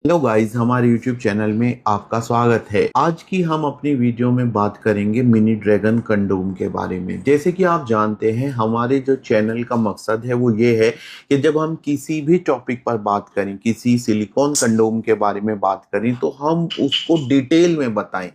Hello guys, हमारे YouTube channel में आपका स्वागत है। आज की हम अपनी वीडियो में बात करेंगे मिनी ड्रैगन कंडोम के बारे में। जैसे कि आप जानते हैं, हमारे जो चैनल का मकसद है वो ये है कि जब हम किसी भी टॉपिक पर बात करें, किसी सिलिकॉन कंडोम के बारे में बात करें, तो हम उसको डिटेल में बताएं।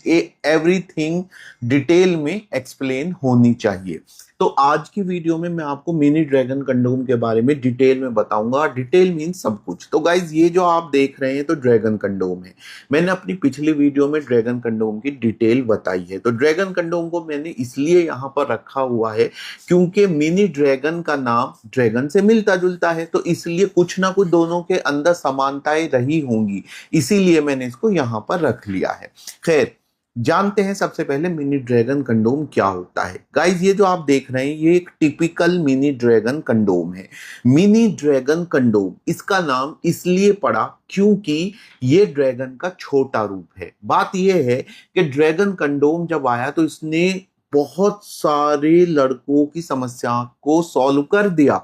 एवरीथिंग डिटेल में एक्सप्लेन होनी चाहिए। तो आज की वीडियो में मैं आपको मिनी ड्रैगन कंडोम के बारे में डिटेल में बताऊंगा। डिटेल मीन सब कुछ। तो गाइज, ये जो आप देख रहे हैं तो ड्रैगन कंडोम है। मैंने अपनी पिछली वीडियो में ड्रैगन कंडोम की डिटेल बताई है। तो ड्रैगन कंडोम को मैंने इसलिए यहां पर रखा हुआ है क्योंकि मिनी ड्रैगन का नाम ड्रैगन से मिलता जुलता है, तो इसलिए कुछ ना कुछ दोनों के अंदर समानताएं रही होंगी, इसीलिए मैंने इसको यहां पर रख लिया है। खैर, जानते हैं सबसे पहले मिनी ड्रैगन कंडोम क्या होता है। गाइस, ये जो आप देख रहे हैं ये एक टिपिकल मिनी ड्रैगन कंडोम है। मिनी ड्रैगन कंडोम इसका नाम इसलिए पड़ा क्योंकि ये ड्रैगन का छोटा रूप है। बात ये है कि ड्रैगन कंडोम जब आया तो इसने बहुत सारे लड़कों की समस्या को सॉल्व कर दिया,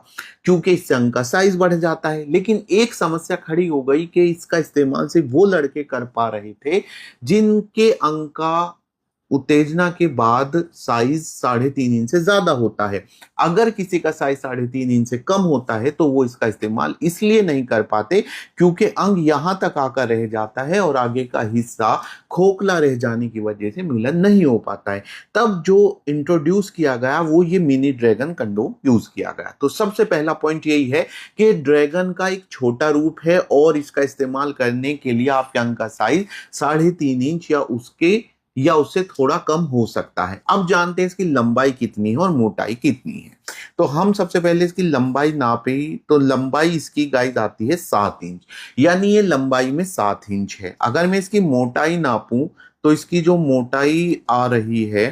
क्योंकि इससे अंग का साइज बढ़ जाता है। लेकिन एक समस्या खड़ी हो गई कि इसका इस्तेमाल सिर्फ वो लड़के कर पा रहे थे जिनके अंग का उत्तेजना के बाद साइज 3.5 इंच से ज्यादा होता है। अगर किसी का साइज 3.5 इंच से कम होता है तो वो इसका इस्तेमाल इसलिए नहीं कर पाते क्योंकि अंग यहां तक आकर रह जाता है और आगे का हिस्सा खोखला रह जाने की वजह से मिलन नहीं हो पाता है। तब जो इंट्रोड्यूस किया गया वो ये मिनी ड्रैगन कंडोम यूज किया गया। तो सबसे पहला पॉइंट यही है कि ड्रैगन का एक छोटा रूप है और इसका इस्तेमाल करने के लिए आपके अंग का साइज 3.5 इंच या उससे थोड़ा कम हो सकता है। अब जानते हैं इसकी लंबाई कितनी है और मोटाई कितनी है। तो हम सबसे पहले इसकी लंबाई नापे तो लंबाई इसकी गाइस आती है 7 इंच, यानी ये लंबाई में 7 इंच है। अगर मैं इसकी मोटाई नापूं तो इसकी जो मोटाई आ रही है,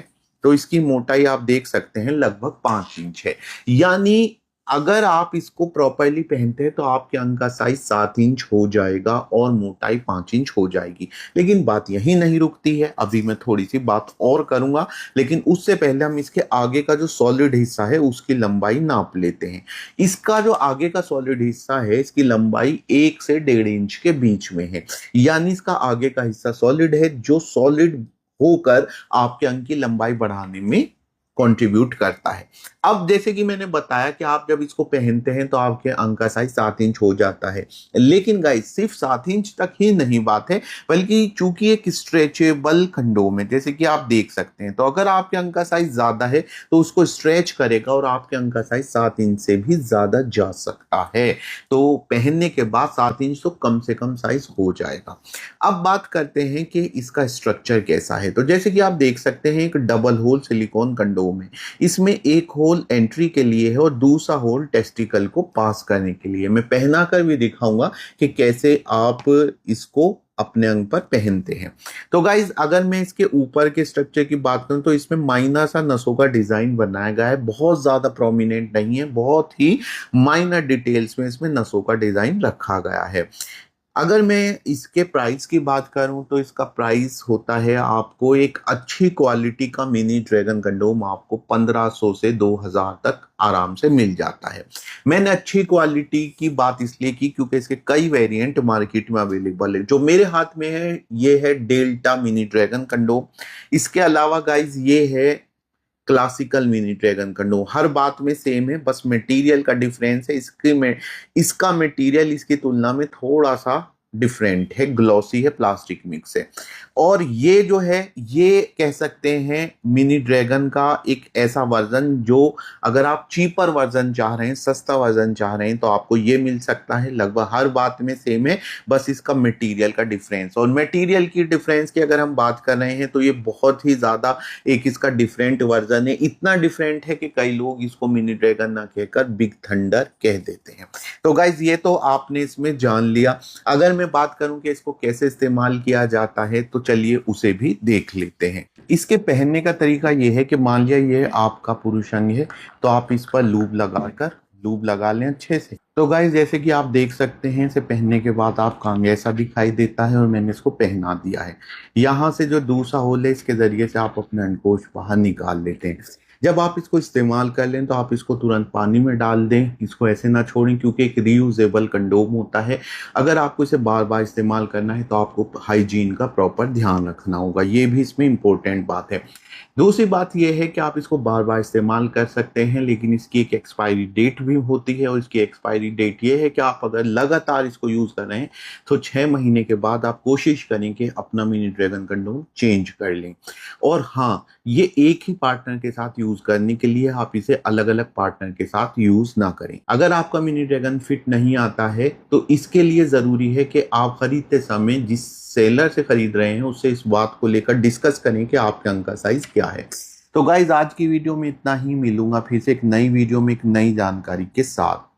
तो इसकी मोटाई आप देख सकते हैं लगभग 5 इंच है। यानी अगर आप इसको प्रॉपरली पहनते हैं तो आपके अंग का साइज 7 इंच हो जाएगा और मोटाई 5 इंच हो जाएगी। लेकिन बात यही नहीं रुकती है, अभी मैं थोड़ी सी बात और करूंगा। लेकिन उससे पहले हम इसके आगे का जो सॉलिड हिस्सा है उसकी लंबाई नाप लेते हैं। इसका जो आगे का सॉलिड हिस्सा है इसकी लंबाई 1 से 1.5 इंच के बीच में है। यानी इसका आगे का हिस्सा सॉलिड है, जो सॉलिड होकर आपके अंग की लंबाई बढ़ाने में कंट्रीब्यूट करता है। अब जैसे कि मैंने बताया कि आप जब इसको पहनते हैं तो आपके अंग का साइज 7 इंच हो जाता है। लेकिन गाइस, सिर्फ 7 इंच तक ही नहीं बात है, बल्कि चूंकि एक स्ट्रेचेबल कंडोम है, जैसे कि आप देख सकते हैं, तो अगर आपके अंग का साइज ज्यादा है तो उसको स्ट्रेच करेगा और आपके अंग का साइज 7 इंच से भी ज्यादा जा सकता है। तो पहनने के बाद 7 इंच तो कम से कम साइज हो जाएगा। अब बात करते हैं कि इसका स्ट्रक्चर कैसा है। तो जैसे कि आप देख सकते हैं, एक डबल होल सिलिकॉन कंडोम है। इसमें एक होल एंट्री के लिए है और दूसरा होल टेस्टिकल को पास करने के लिए। मैं पहना कर भी दिखाऊंगा कि कैसे आप इसको अपने अंग पर पहनते हैं। तो गाइज, अगर मैं इसके ऊपर के स्ट्रक्चर की बात करूं तो इसमें माइनर सा नसों का डिजाइन बनाया गया है। बहुत ज्यादा प्रोमिनेंट नहीं है, बहुत ही माइनर डिटेल्स में इसमें नसों का डिजाइन रखा गया है। अगर मैं इसके प्राइस की बात करूं तो इसका प्राइस होता है, आपको एक अच्छी क्वालिटी का मिनी ड्रैगन कंडोम आपको 1500 से 2000 तक आराम से मिल जाता है। मैंने अच्छी क्वालिटी की बात इसलिए की क्योंकि इसके कई वेरिएंट मार्केट में अवेलेबल है। जो मेरे हाथ में है ये है डेल्टा मिनी ड्रैगन कंडोम। इसके अलावा गाइज ये है क्लासिकल मिनी ड्रैगन कंडोम। हर बात में सेम है, बस मटेरियल का डिफरेंस है। इसका मटेरियल इसकी तुलना में थोड़ा सा डिफरेंट है, ग्लॉसी है, प्लास्टिक मिक्स है। और ये जो है ये कह सकते हैं मिनी ड्रैगन का एक ऐसा वर्जन जो अगर आप चीपर वर्जन चाह रहे हैं, सस्ता वर्जन चाह रहे हैं, तो आपको ये मिल सकता है। लगभग हर बात में सेम है, बस इसका मटेरियल का डिफरेंस। और मटेरियल की डिफरेंस की अगर हम बात कर रहे हैं तो ये बहुत ही ज्यादा एक इसका डिफरेंट वर्जन है। इतना डिफरेंट है कि कई लोग इसको मिनी ड्रैगन ना कहकर बिग थंडर कह देते हैं। तो गाइज, ये तो आपने इसमें जान लिया। अगर मैं बात करूं कि इसको कैसे इस्तेमाल किया जाता है तो चलिए उसे भी देख लेते हैं। इसके पहनने का तरीका यह है कि मान लिया ये आपका पुरुष अंग है, तो आप इस पर लूब लगा लें अच्छे से। तो गाइस, जैसे कि आप देख सकते हैं, इसे पहनने के बाद आपका अंग ऐसा दिखाई देता है और मैंने इसको पहना दिया है। यहाँ से जो दूसरा होल है इसके जरिए से आप अपने अंडकोश बाहर निकाल लेते हैं। जब आप इसको इस्तेमाल कर लें तो आप इसको तुरंत पानी में डाल दें, इसको ऐसे ना छोड़ें क्योंकि एक रीयूजेबल कंडोम होता है। अगर आपको इसे बार बार इस्तेमाल करना है तो आपको हाइजीन का प्रॉपर ध्यान रखना होगा, ये भी इसमें इम्पोर्टेंट बात है। दूसरी बात यह है कि आप इसको बार बार इस्तेमाल कर सकते हैं, लेकिन इसकी एक एक्सपायरी डेट भी होती है और इसकी एक्सपायरी डेट ये है कि आप अगर लगातार इसको यूज़ कर रहे हैं तो 6 महीने के बाद आप कोशिश करें कि अपना मिनी ड्रैगन कंडोम चेंज कर लें। और हाँ, ये एक ही पार्टनर के साथ यूज़ करने के लिए आप इसे अलग अलग पार्टनर के साथ यूज़ ना करें। अगर आपका मिनी ड्रैगन फिट नहीं आता है तो इसके लिए ज़रूरी है कि आप खरीदते समय जिस सेलर से खरीद रहे हैं उससे इस बात को लेकर डिस्कस करें कि आपके अंग का साइज क्या है। तो गाइज आज की वीडियो में इतना ही, मिलूंगा फिर से एक नई वीडियो में एक नई जानकारी के साथ।